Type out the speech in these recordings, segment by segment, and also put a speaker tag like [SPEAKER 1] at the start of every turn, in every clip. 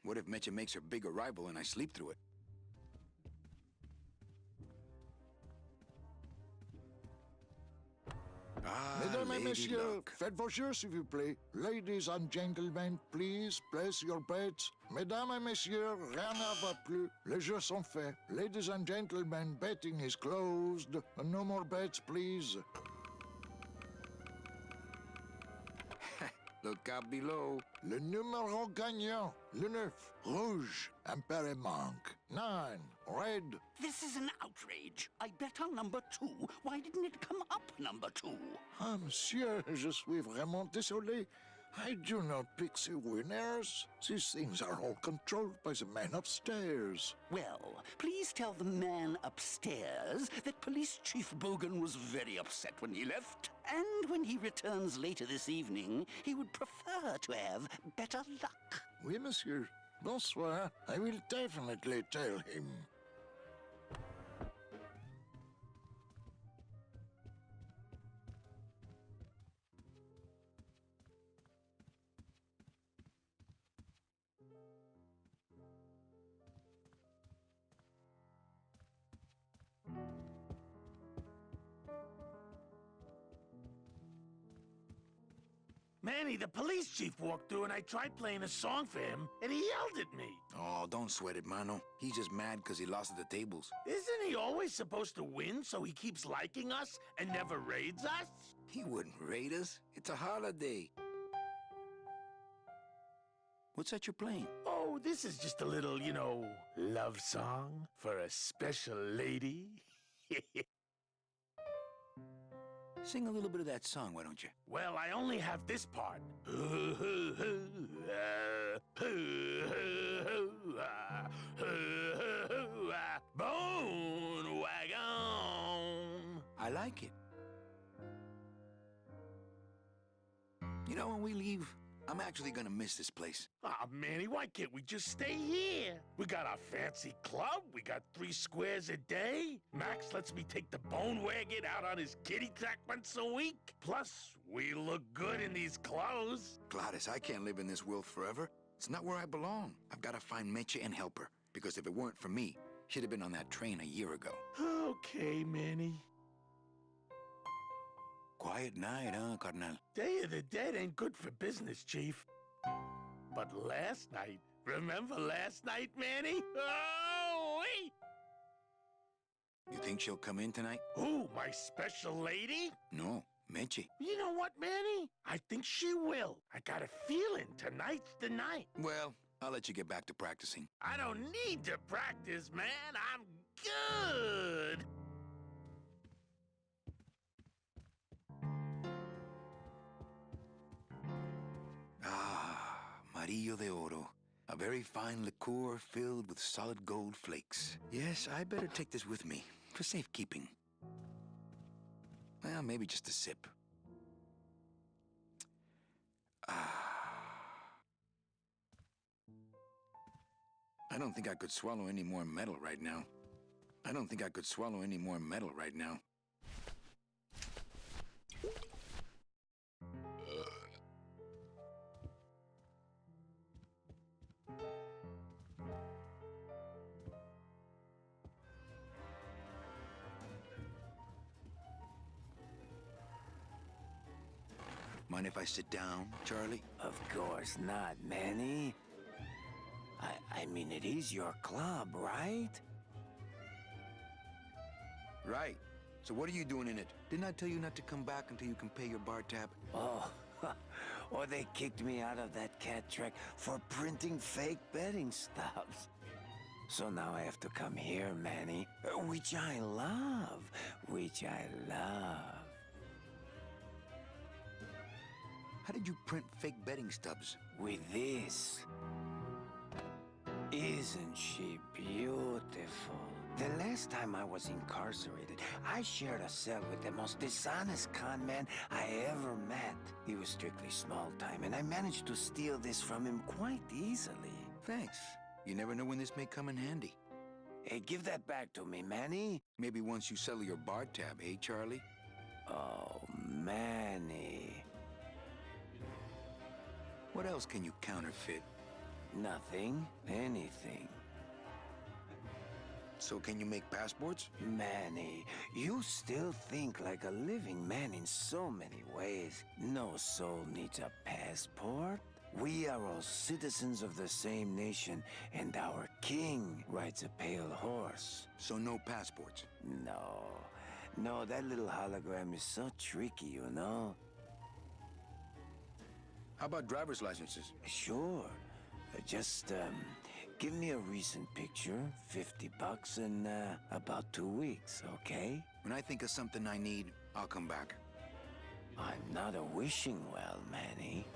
[SPEAKER 1] What if Mecha makes her big arrival and I sleep through it? Ah,
[SPEAKER 2] Mesdames et
[SPEAKER 1] Lady
[SPEAKER 2] messieurs,
[SPEAKER 1] Luck.
[SPEAKER 2] faites vos jeux, s'il vous plaît. Ladies and gentlemen, please place your bets. Mesdames et messieurs, rien ne va plus. Les jeux sont faits. Ladies and gentlemen, betting is closed. No more bets, please.
[SPEAKER 1] Look out below.
[SPEAKER 2] Le numéro gagnant, le 9, rouge, impair et manque. 9, red.
[SPEAKER 3] This is an outrage. I bet on number 2. Why didn't it come up number 2?
[SPEAKER 2] Ah, monsieur, je suis vraiment désolé. I do not pick the winners. These things are all controlled by the man upstairs.
[SPEAKER 3] Well, please tell the man upstairs that Police Chief Bogan was very upset when he left. And when he returns later this evening, he would prefer to have better luck.
[SPEAKER 2] Oui, monsieur. Bonsoir. I will definitely tell him.
[SPEAKER 4] Manny, the police chief walked through and I tried playing a song for him, and he yelled at me.
[SPEAKER 1] Oh, don't sweat it, Mano. He's just mad because he lost at the tables.
[SPEAKER 4] Isn't he always supposed to win so he keeps liking us and never raids us?
[SPEAKER 1] He wouldn't raid us. It's a holiday. What's that you're playing?
[SPEAKER 4] Oh, this is just a little, love song for a special lady.
[SPEAKER 1] Sing a little bit of that song, why don't you?
[SPEAKER 4] Well, I only have this part. Bone wagon.
[SPEAKER 1] I like it. You know, when we leave, I'm actually gonna miss this place.
[SPEAKER 4] Aw, Manny, why can't we just stay here? We got our fancy club, we got 3 squares a day. Max lets me take the bone wagon out on his kitty track once a week. Plus, we look good in these clothes.
[SPEAKER 1] Gladys, I can't live in this world forever. It's not where I belong. I've got to find Mecha and help her. Because if it weren't for me, she'd have been on that train a year ago.
[SPEAKER 4] Okay, Manny.
[SPEAKER 1] Quiet night, huh, Carnal?
[SPEAKER 4] Day of the Dead ain't good for business, Chief. But last night, remember last night, Manny? Oh, wait!
[SPEAKER 1] You think she'll come in tonight?
[SPEAKER 4] Who, my special lady?
[SPEAKER 1] No, Meche.
[SPEAKER 4] You know what, Manny? I think she will. I got a feeling tonight's the night.
[SPEAKER 1] Well, I'll let you get back to practicing.
[SPEAKER 4] I don't need to practice, man. I'm good.
[SPEAKER 1] Ah, Marillo de Oro. A very fine liqueur filled with solid gold flakes. Yes, I better take this with me, for safekeeping. Well, maybe just a sip. I don't think I could swallow any more metal right now. I don't think I could swallow any more metal right now. Mind if I sit down, Charlie?
[SPEAKER 5] Of course not, Manny. I mean, it is your club, right?
[SPEAKER 1] Right. So what are you doing in it? Didn't I tell you not to come back until you can pay your bar tab?
[SPEAKER 5] Oh, or they kicked me out of that cat track for printing fake betting stubs. So now I have to come here, Manny, which I love, which I love.
[SPEAKER 1] How did you print fake betting stubs?
[SPEAKER 5] With this. Isn't she beautiful? The last time I was incarcerated, I shared a cell with the most dishonest con man I ever met. He was strictly small time, and I managed to steal this from him quite easily.
[SPEAKER 1] Thanks. You never know when this may come in handy.
[SPEAKER 5] Hey, give that back to me, Manny.
[SPEAKER 1] Maybe once you settle your bar tab, eh, Charlie?
[SPEAKER 5] Oh, Manny.
[SPEAKER 1] What else can you counterfeit?
[SPEAKER 5] Nothing. Anything.
[SPEAKER 1] So can you make passports?
[SPEAKER 5] Manny, you still think like a living man in so many ways. No soul needs a passport. We are all citizens of the same nation, and our king rides a pale horse.
[SPEAKER 1] So no passports.
[SPEAKER 5] No, that little hologram is so tricky, you know?
[SPEAKER 1] How about driver's licenses?
[SPEAKER 5] Sure. Just, give me a recent picture, $50 in, about 2 weeks, okay?
[SPEAKER 1] When I think of something I need, I'll come back.
[SPEAKER 5] I'm not a wishing well, Manny.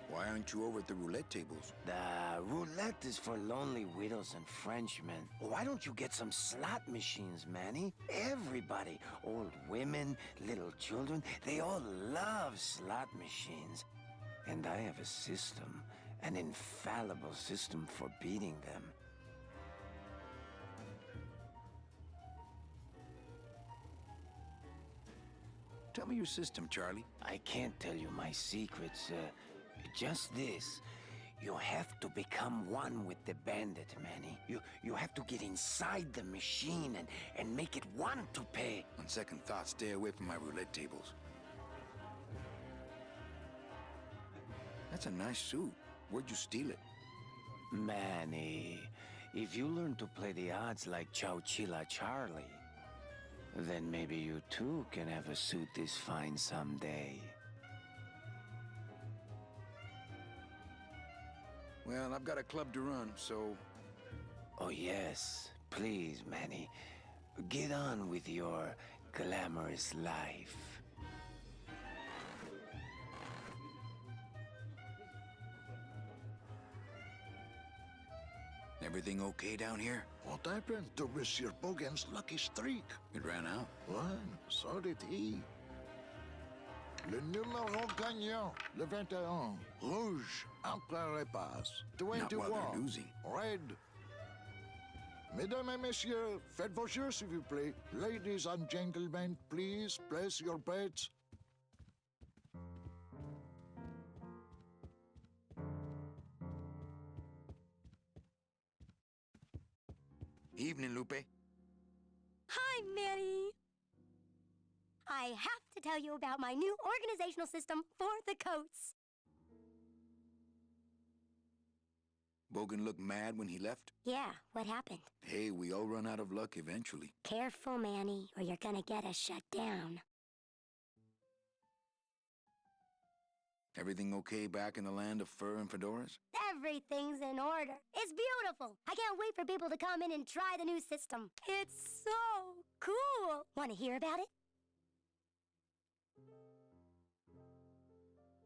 [SPEAKER 1] Why aren't you over at the roulette tables?
[SPEAKER 5] The roulette is for lonely widows and Frenchmen. Why don't you get some slot machines, Manny? Everybody, old women, little children, they all love slot machines. And I have a system, an infallible system for beating them.
[SPEAKER 1] Tell me your system, Charlie.
[SPEAKER 5] I can't tell you my secrets, just this. You have to become one with the bandit, Manny. You have to get inside the machine and make it want to pay.
[SPEAKER 1] On second thought, stay away from my roulette tables. That's a nice suit. Where'd you steal it?
[SPEAKER 5] Manny, if you learn to play the odds like Chowchilla Charlie, then maybe you too can have a suit this fine someday.
[SPEAKER 1] Well, I've got a club to run, so...
[SPEAKER 5] Oh yes, please, Manny. Get on with your glamorous life.
[SPEAKER 1] Everything okay down here?
[SPEAKER 2] What happened to Monsieur Bogan's lucky streak?
[SPEAKER 1] It ran out.
[SPEAKER 2] Well, so did he. Le numéro gagnant, le 21. Rouge, après repasse.
[SPEAKER 1] Not while
[SPEAKER 2] 21.
[SPEAKER 1] they're losing.
[SPEAKER 2] Red. Mesdames et messieurs, faites vos jeux, s'il vous plaît. Ladies and gentlemen, please place your bets.
[SPEAKER 1] Evening, Lupe.
[SPEAKER 6] Hi, Manny. I have to tell you about my new organizational system for the coats.
[SPEAKER 1] Bogan looked mad when he left?
[SPEAKER 6] Yeah, what happened?
[SPEAKER 1] Hey, we all run out of luck eventually.
[SPEAKER 6] Careful, Manny, or you're gonna get us shut down.
[SPEAKER 1] Everything okay back in the land of fur and fedoras?
[SPEAKER 6] Everything's in order. It's beautiful. I can't wait for people to come in and try the new system. It's so cool. Want to hear about it?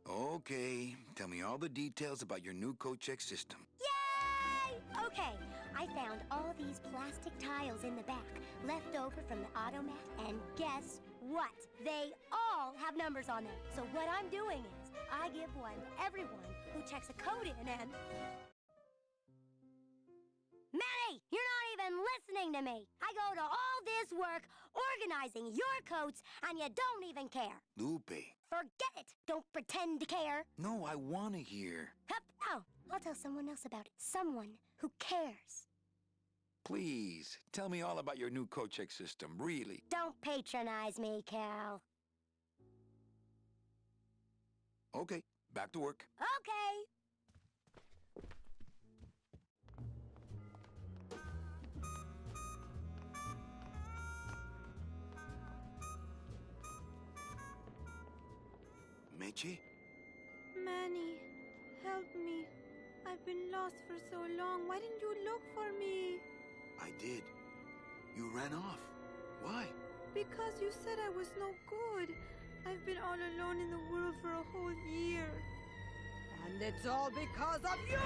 [SPEAKER 1] Okay, tell me all the details about your new coat check system.
[SPEAKER 6] Yay! Okay, I found all these plastic tiles in the back, left over from the automat, and guess what? They all have numbers on them. So what I'm doing is, I give one to everyone who checks a code in and... Manny, you're not even listening to me. I go to all this work organizing your coats, and you don't even care.
[SPEAKER 1] Lupe.
[SPEAKER 6] Forget it. Don't pretend to care.
[SPEAKER 1] No, I want to hear.
[SPEAKER 6] Hup. Oh, I'll tell someone else about it. Someone who cares.
[SPEAKER 1] Please, tell me all about your new coat check system, really.
[SPEAKER 6] Don't patronize me, Cal.
[SPEAKER 1] Okay, back to work.
[SPEAKER 6] Okay.
[SPEAKER 1] Meche?
[SPEAKER 7] Manny, help me. I've been lost for so long. Why didn't you look for me?
[SPEAKER 1] I did. You ran off. Why?
[SPEAKER 7] Because you said I was no good. I've been all alone in the world for a whole year. And it's all because of you!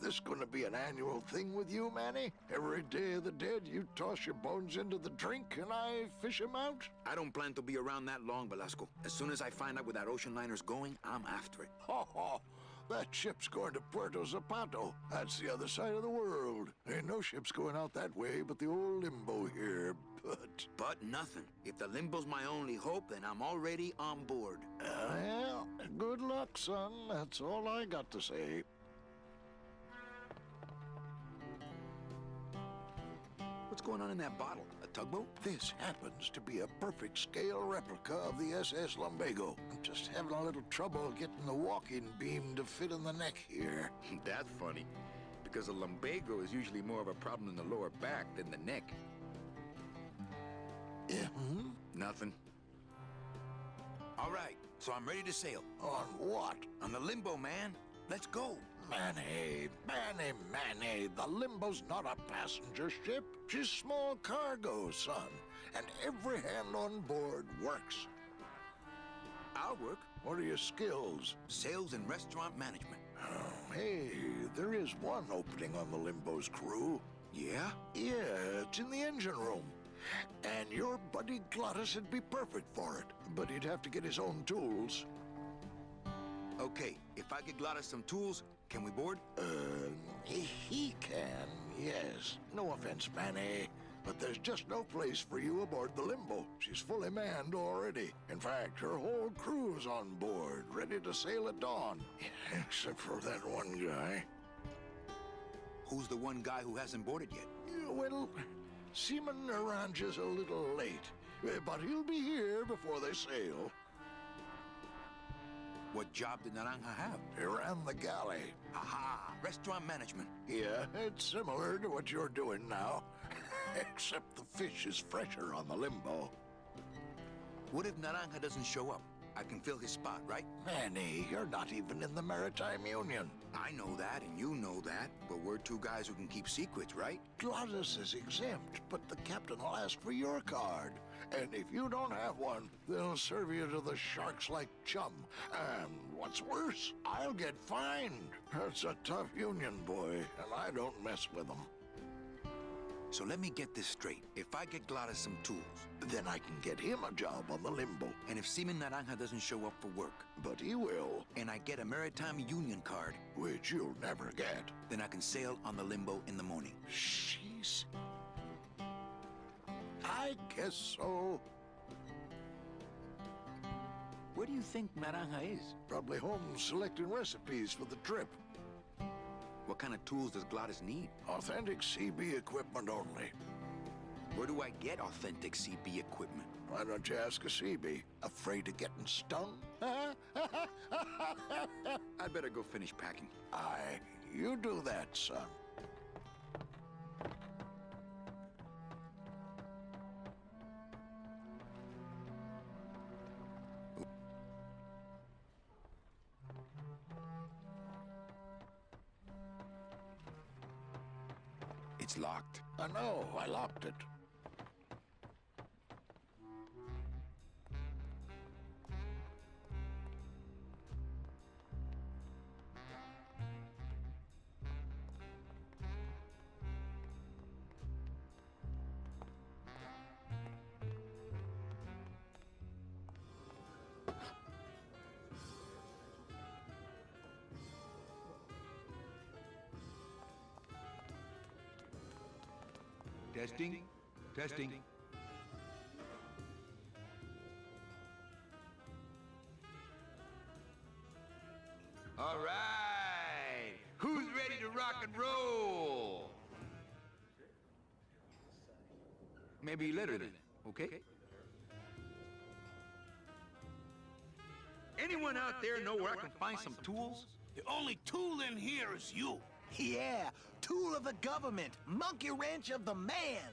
[SPEAKER 2] this going to be an annual thing with you, Manny? Every Day of the Dead, you toss your bones into the drink and I fish 'em out?
[SPEAKER 1] I don't plan to be around that long, Velasco. As soon as I find out where that ocean liner's going, I'm after it.
[SPEAKER 2] Ho ho! That ship's going to Puerto Zapato. That's the other side of the world. Ain't no ships going out that way but the old Limbo here,
[SPEAKER 1] But nothing. If the Limbo's my only hope, then I'm already on board.
[SPEAKER 2] Well, good luck, son. That's all I got to say.
[SPEAKER 1] What's going on in that bottle? A tugboat?
[SPEAKER 2] This happens to be a perfect scale replica of the SS Lumbago. I'm just having a little trouble getting the walking beam to fit in the neck here.
[SPEAKER 1] That's funny, because a lumbago is usually more of a problem in the lower back than the neck. Nothing. All right, so I'm ready to sail.
[SPEAKER 2] On what?
[SPEAKER 1] On the Limbo, man. Let's go.
[SPEAKER 2] Manny, the Limbo's not a passenger ship. She's small cargo, son. And every hand on board works.
[SPEAKER 1] I'll work.
[SPEAKER 2] What are your skills?
[SPEAKER 1] Sales and restaurant management.
[SPEAKER 2] Oh, hey, there is one opening on the Limbo's crew.
[SPEAKER 1] Yeah?
[SPEAKER 2] Yeah, it's in the engine room. And your buddy Glottis would be perfect for it. But he'd have to get his own tools.
[SPEAKER 1] Okay, if I get Glottis some tools, can we board?
[SPEAKER 2] He can, yes. No offense, Manny, but there's just no place for you aboard the Limbo. She's fully manned already. In fact, her whole crew's on board, ready to sail at dawn. Except for that one guy.
[SPEAKER 1] Who's the one guy who hasn't boarded yet?
[SPEAKER 2] Well, Seaman Naranja's a little late, but he'll be here before they sail.
[SPEAKER 1] What job did Naranja have?
[SPEAKER 2] He ran the galley.
[SPEAKER 1] Aha! Restaurant management.
[SPEAKER 2] Yeah, it's similar to what you're doing now. Except the fish is fresher on the Limbo.
[SPEAKER 1] What if Naranja doesn't show up? I can fill his spot, right?
[SPEAKER 2] Manny, you're not even in the Maritime Union.
[SPEAKER 1] I know that, and you know that, but we're two guys who can keep secrets, right?
[SPEAKER 2] Glottis is exempt, but the captain will ask for your card. And if you don't have one, they'll serve you to the sharks like chum. And what's worse, I'll get fined. That's a tough union, boy, and I don't mess with them.
[SPEAKER 1] So let me get this straight. If I get Glottis some tools,
[SPEAKER 2] Then I can get him a job on the Limbo.
[SPEAKER 1] and if Seaman Naranja doesn't show up for work,
[SPEAKER 2] But he will,
[SPEAKER 1] and I get a Maritime Union card,
[SPEAKER 2] which you'll never get.
[SPEAKER 1] then I can sail on the Limbo in the morning.
[SPEAKER 2] Jeez. I guess so.
[SPEAKER 1] Where do you think Naranja is?
[SPEAKER 2] Probably home selecting recipes for the trip.
[SPEAKER 1] What kind of tools does Glottis need?
[SPEAKER 2] Authentic CB equipment only.
[SPEAKER 1] Where do I get authentic CB equipment?
[SPEAKER 2] Why don't you ask a CB? Afraid of getting stung?
[SPEAKER 1] I'd better go finish packing.
[SPEAKER 2] Aye, you do that, son.
[SPEAKER 1] It's locked.
[SPEAKER 2] I know, I locked it.
[SPEAKER 1] Testing. Testing. All right. Who's ready to rock and roll? Maybe later then, okay? Anyone out there know where I can find some tools?
[SPEAKER 3] The only tool in here is you. Yeah, tool of the government, monkey wrench of the man.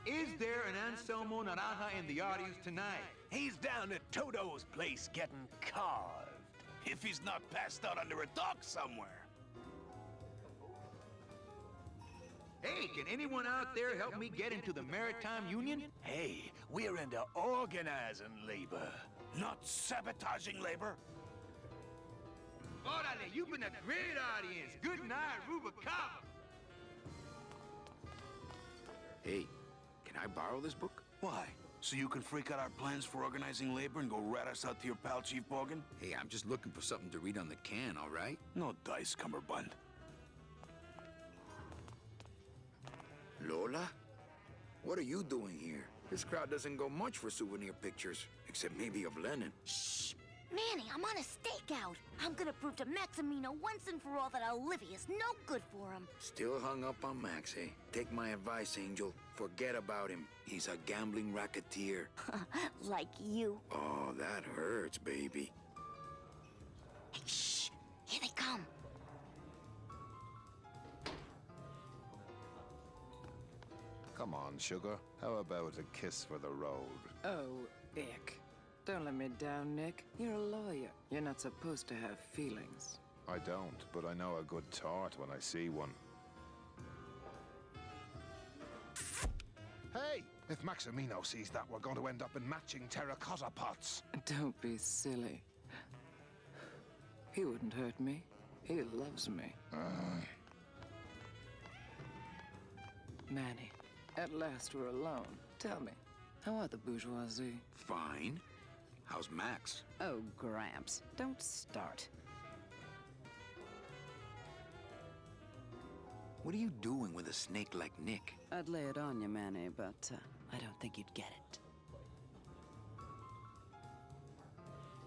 [SPEAKER 1] Is there an Anselmo Naranja in the audience tonight?
[SPEAKER 3] He's down at Toto's place getting carved. If he's not passed out under a dock somewhere.
[SPEAKER 1] Hey, can anyone out there help me get into the Maritime Union?
[SPEAKER 3] Hey, we're into organizing labor, not sabotaging labor.
[SPEAKER 8] Orale, you've been a great audience. Good night, Rubicava.
[SPEAKER 1] Hey, can I borrow this book?
[SPEAKER 9] Why? So you can freak out our plans for organizing labor and go rat us out to your pal, Chief Bogan?
[SPEAKER 1] Hey, I'm just looking for something to read on the can, all right?
[SPEAKER 9] No dice, Cumberbund.
[SPEAKER 1] Lola? What are you doing here? This crowd doesn't go much for souvenir pictures, except maybe of Lenin.
[SPEAKER 6] Shh! Manny, I'm on a stakeout. I'm gonna prove to Maximino once and for all that Olivia's no good for him.
[SPEAKER 1] Still hung up on Max, eh? Take my advice, Angel. Forget about him. He's a gambling racketeer.
[SPEAKER 6] Like you.
[SPEAKER 1] Oh, that hurts, baby.
[SPEAKER 6] Hey, shh! Here they come.
[SPEAKER 10] Come on, sugar. How about a kiss for the road?
[SPEAKER 11] Oh, ick. Don't let me down, Nick. You're a lawyer. You're not supposed to have feelings.
[SPEAKER 10] I don't, but I know a good tart when I see one. Hey! If Maximino sees that, we're going to end up in matching terracotta pots.
[SPEAKER 11] Don't be silly. He wouldn't hurt me. He loves me. Manny, at last we're alone. Tell me, how are the bourgeoisie?
[SPEAKER 1] Fine. How's Max?
[SPEAKER 11] Oh, Gramps, don't start.
[SPEAKER 1] What are you doing with a snake like Nick?
[SPEAKER 11] I'd lay it on you, Manny, but I don't think you'd get it.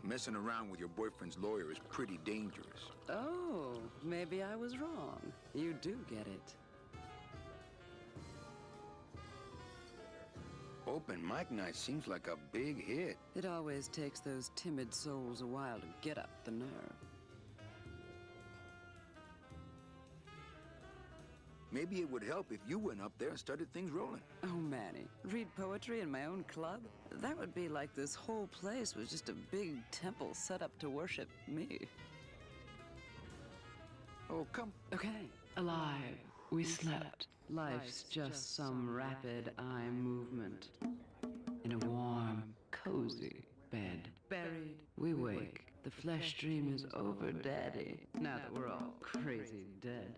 [SPEAKER 1] Messing around with your boyfriend's lawyer is pretty dangerous.
[SPEAKER 11] Oh, maybe I was wrong. You do get it.
[SPEAKER 1] Open mic night seems like a big hit.
[SPEAKER 11] It always takes those timid souls a while to get up the nerve.
[SPEAKER 1] Maybe it would help if you went up there and started things rolling.
[SPEAKER 11] Oh, Manny, read poetry in my own club? That would be like this whole place was just a big temple set up to worship me.
[SPEAKER 1] Oh, come.
[SPEAKER 11] Okay. Alive. We slept. Life's just some rapid eye movement. In a warm, cozy bed. Buried, we wake. The flesh dream is over, Daddy. Now that we're all crazy dead.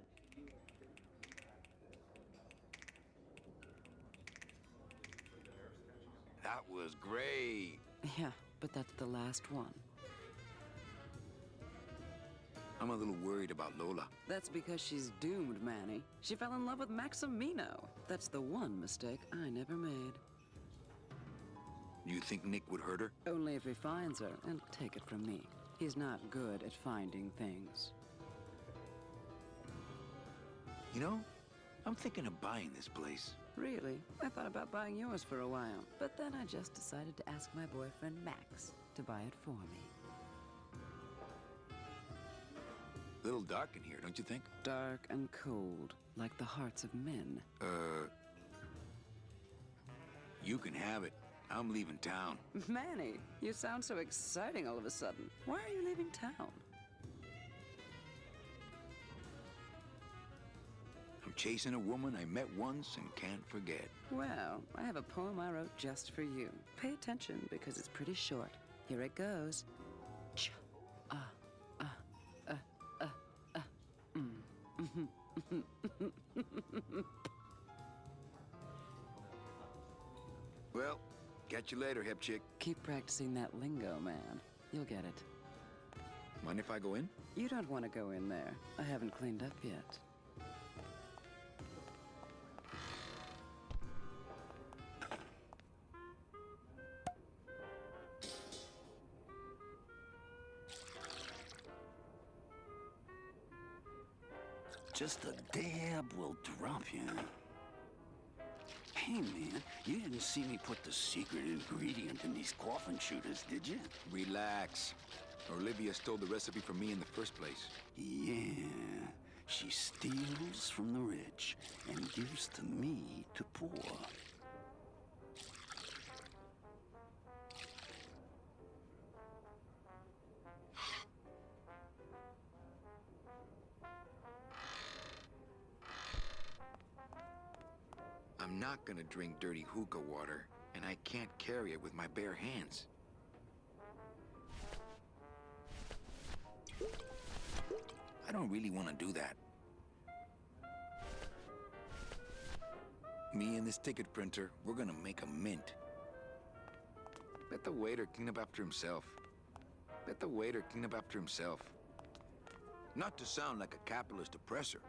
[SPEAKER 1] That was great.
[SPEAKER 11] Yeah, but that's the last one.
[SPEAKER 1] I'm a little worried about Lola.
[SPEAKER 11] That's because she's doomed, Manny. She fell in love with Maximino. That's the one mistake I never made.
[SPEAKER 1] You think Nick would hurt her?
[SPEAKER 11] Only if he finds her, and take it from me. He's not good at finding things.
[SPEAKER 1] You know, I'm thinking of buying this place.
[SPEAKER 11] Really? I thought about buying yours for a while, but then I just decided to ask my boyfriend Max to buy it for me.
[SPEAKER 1] A little dark in here, don't you think?
[SPEAKER 11] Dark and cold, like the hearts of men.
[SPEAKER 1] You can have it. I'm leaving town.
[SPEAKER 11] Manny, you sound so exciting all of a sudden. Why are you leaving town?
[SPEAKER 1] I'm chasing a woman I met once and can't forget.
[SPEAKER 11] Well, I have a poem I wrote just for you. Pay attention because it's pretty short. Here it goes. Ch ah ah ah ah ah
[SPEAKER 1] Well, catch you later, hep chick.
[SPEAKER 11] Keep practicing that lingo, man. You'll get it.
[SPEAKER 1] Mind if I go in?
[SPEAKER 11] You don't want to go in there. I haven't cleaned up yet.
[SPEAKER 3] Just a dab will drop you. Hey, man, you didn't see me put the secret ingredient in these coffin shooters, did you?
[SPEAKER 1] Relax. Olivia stole the recipe from me in the first place.
[SPEAKER 3] Yeah, she steals from the rich and gives to me to poor.
[SPEAKER 1] I'm not gonna drink dirty hookah water, and I can't carry it with my bare hands. I don't really want to do that. Me and this ticket printer, we're gonna make a mint. Let the waiter clean up after himself. Let the waiter clean up after himself. Not to sound like a capitalist oppressor,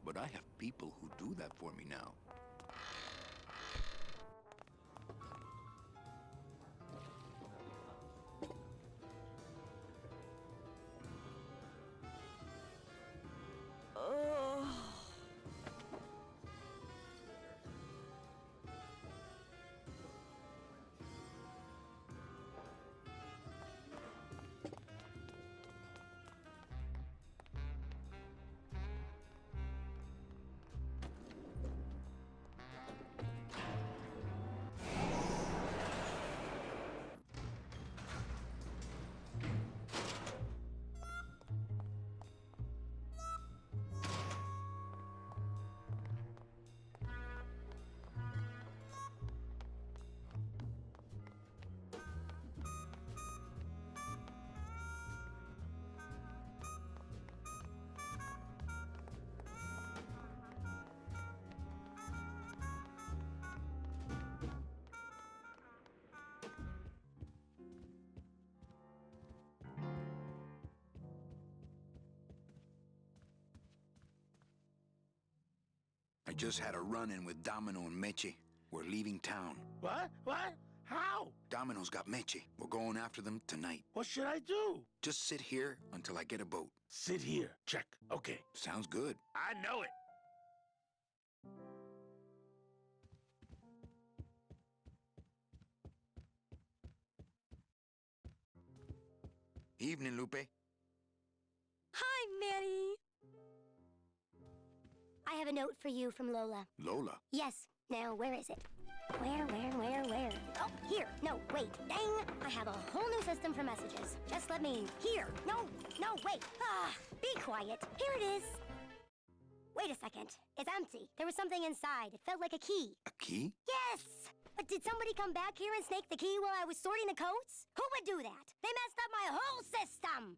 [SPEAKER 1] but I have people who do that for me now. I just had a run-in with Domino and Meche. We're leaving town.
[SPEAKER 4] What? What? How?
[SPEAKER 1] Domino's got Meche. We're going after them tonight.
[SPEAKER 4] What should I do?
[SPEAKER 1] Just sit here until I get a boat.
[SPEAKER 4] Sit here. Check. Okay.
[SPEAKER 1] Sounds good.
[SPEAKER 4] I know it.
[SPEAKER 1] Evening, Lupe.
[SPEAKER 6] Hi, Manny. I have a note for you from Lola.
[SPEAKER 1] Lola?
[SPEAKER 6] Yes. Now, where is it? Where? Oh, here. No, wait. Dang! I have a whole new system for messages. Just let me... Here. No, wait. Be quiet. Here it is. Wait a second. It's empty. There was something inside. It felt like a key.
[SPEAKER 1] A key?
[SPEAKER 6] Yes! But did somebody come back here and snake the key while I was sorting the coats? Who would do that? They messed up my whole system!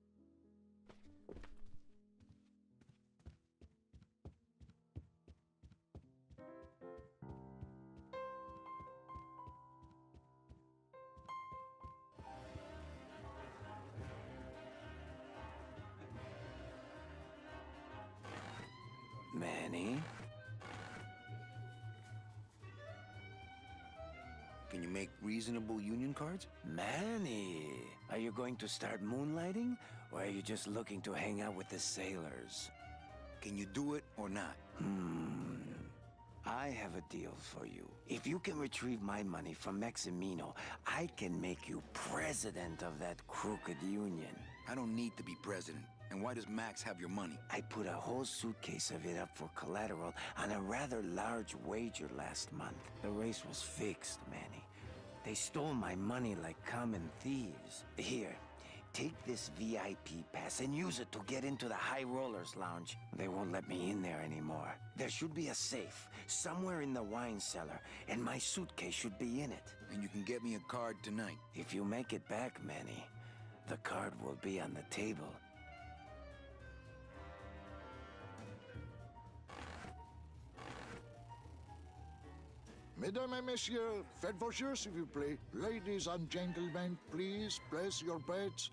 [SPEAKER 5] Manny?
[SPEAKER 1] Can you make reasonable union cards?
[SPEAKER 5] Manny! Are you going to start moonlighting? Or are you just looking to hang out with the sailors?
[SPEAKER 1] Can you do it or not?
[SPEAKER 5] I have a deal for you. If you can retrieve my money from Maximino, I can make you president of that crooked union.
[SPEAKER 1] I don't need to be president. And why does Max have your money?
[SPEAKER 5] I put a whole suitcase of it up for collateral on a rather large wager last month. The race was fixed, Manny. They stole my money like common thieves. Here, take this VIP pass and use it to get into the High Rollers Lounge. They won't let me in there anymore. There should be a safe somewhere in the wine cellar, and my suitcase should be in it.
[SPEAKER 1] And you can get me a card tonight.
[SPEAKER 5] If you make it back, Manny, the card will be on the table.
[SPEAKER 2] Mesdames et messieurs, faites vos jeux, s'il vous plaît. Ladies and gentlemen, please place your bets.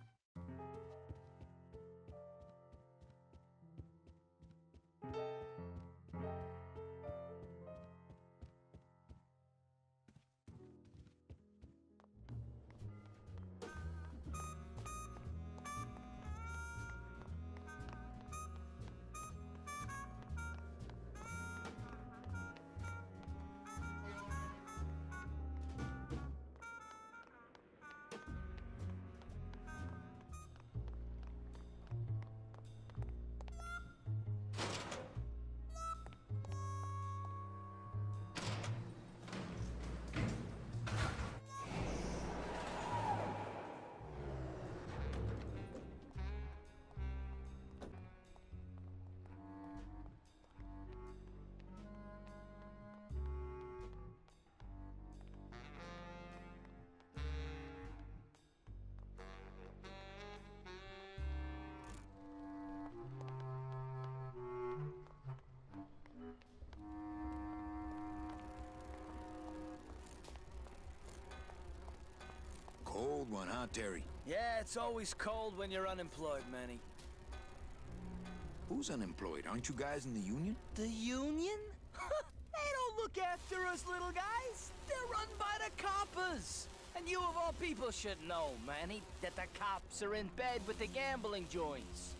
[SPEAKER 1] good one, huh, Terry?
[SPEAKER 12] Yeah, it's always cold when you're unemployed, Manny.
[SPEAKER 1] Who's unemployed? Aren't you guys in the union?
[SPEAKER 12] The union? They don't look after us little guys. They're run by the coppers. And you of all people should know, Manny, that the cops are in bed with the gambling joints.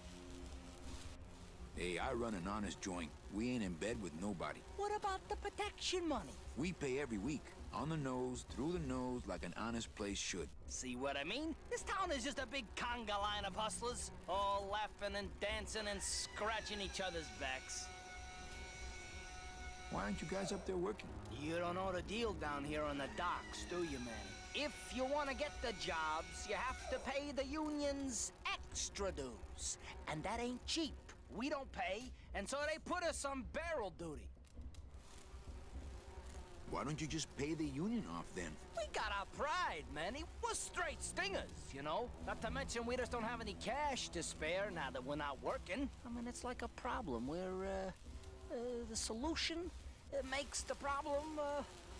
[SPEAKER 1] Hey, I run an honest joint. We ain't in bed with nobody.
[SPEAKER 12] What about the protection money?
[SPEAKER 1] We pay every week. On the nose, through the nose, like an honest place should.
[SPEAKER 12] See what I mean? This town is just a big conga line of hustlers, all laughing and dancing and scratching each other's backs.
[SPEAKER 1] Why aren't you guys up there working?
[SPEAKER 12] You don't know the deal down here on the docks, do you, man? If you want to get the jobs, you have to pay the unions extra dues. And that ain't cheap. We don't pay, and so they put us on barrel duty.
[SPEAKER 1] Why don't you just pay the union off then?
[SPEAKER 12] We got our pride, Manny. We're straight stingers, you know? Not to mention we just don't have any cash to spare now that we're not working. I mean, it's like a problem where, the solution makes the problem,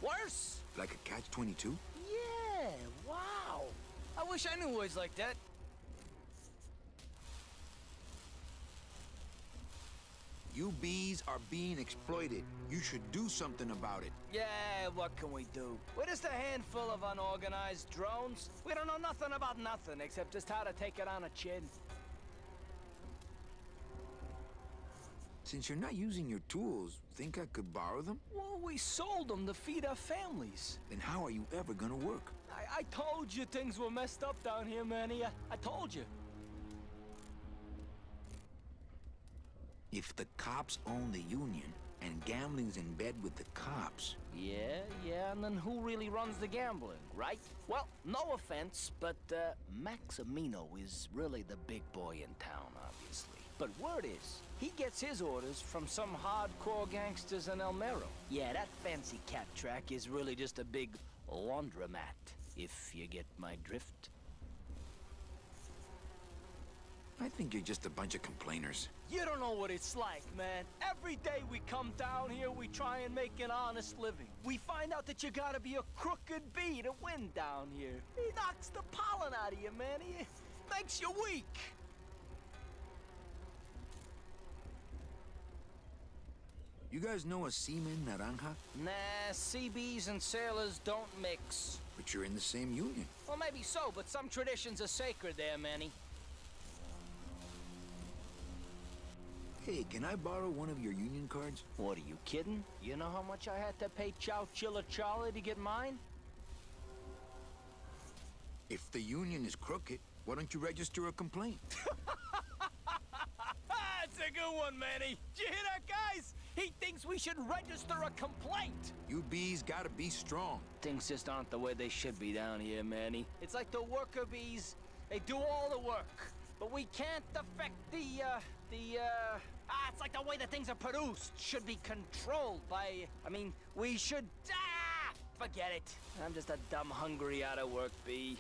[SPEAKER 12] worse.
[SPEAKER 1] Like a catch-22?
[SPEAKER 12] Yeah, wow. I wish I knew words like that.
[SPEAKER 1] You bees are being exploited. You should do something about it.
[SPEAKER 12] Yeah, what can we do? We're just a handful of unorganized drones. We don't know nothing about nothing except just how to take it on a chin.
[SPEAKER 1] Since you're not using your tools, think I could borrow them?
[SPEAKER 12] Well, we sold them to feed our families.
[SPEAKER 1] Then how are you ever gonna work?
[SPEAKER 12] I told you things were messed up down here, Manny. I told you.
[SPEAKER 1] If the cops own the union, and gambling's in bed with the cops...
[SPEAKER 12] Yeah, and then who really runs the gambling, right? Well, no offense, but, Maximino is really the big boy in town, obviously. But word is, he gets his orders from some hardcore gangsters in El Mero. Yeah, that fancy cat track is really just a big laundromat, if you get my drift.
[SPEAKER 1] I think you're just a bunch of complainers.
[SPEAKER 12] You don't know what it's like, man. Every day we come down here, we try and make an honest living. We find out that you gotta be a crooked bee to win down here. He knocks the pollen out of you, man. He makes you weak.
[SPEAKER 1] You guys know a seaman naranja?
[SPEAKER 12] Nah, sea bees and sailors don't mix.
[SPEAKER 1] But you're in the same union.
[SPEAKER 12] Well, maybe so, but some traditions are sacred there, Manny.
[SPEAKER 1] Hey, can I borrow one of your union cards?
[SPEAKER 12] What, are you kidding? You know how much I had to pay Chow Chilla Charlie to get mine?
[SPEAKER 1] If the union is crooked, why don't you register a complaint?
[SPEAKER 12] That's a good one, Manny. Did you hear that, guys? He thinks we should register a complaint.
[SPEAKER 1] You bees gotta be strong.
[SPEAKER 12] Things just aren't the way they should be down here, Manny. It's like the worker bees. They do all the work. But we can't affect it's like the way that things are produced should be controlled by, we should, forget it. I'm just a dumb, hungry, out-of-work bee.